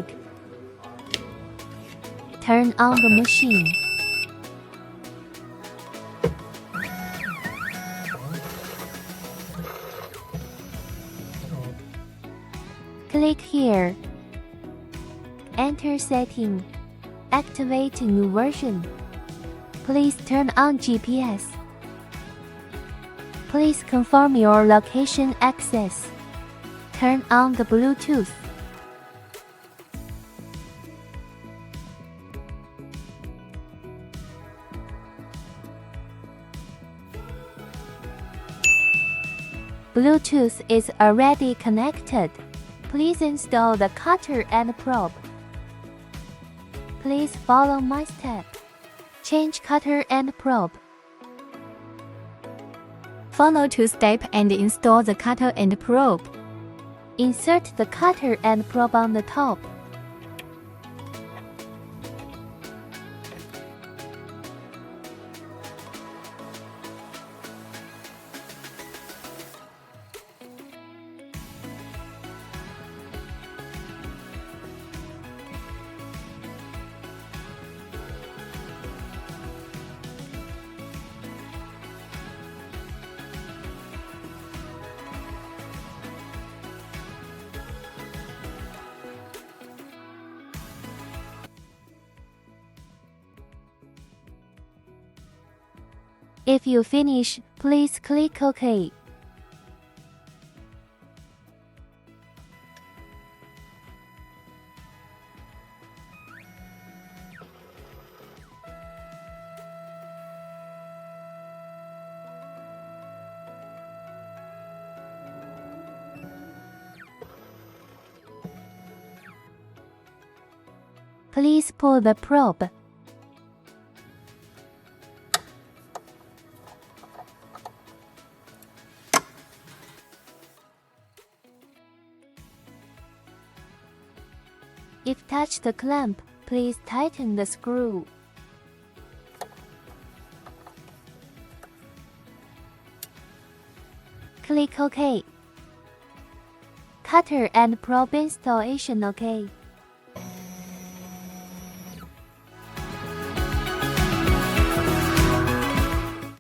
plug. Turn on the machine. Click here. Enter setting. Activate new version. Please turn on GPS. Please confirm your location access. Turn on the Bluetooth. Bluetooth is already connected. Please install the cutter and probe. Please follow my step. Change cutter and probe. Follow 2 steps and install the cutter and probe. Insert the cutter and probe on the top. If you finish, please click OK. Please pull the probe. If touch the clamp, please tighten the screw. Click OK. Cutter and probe installation OK.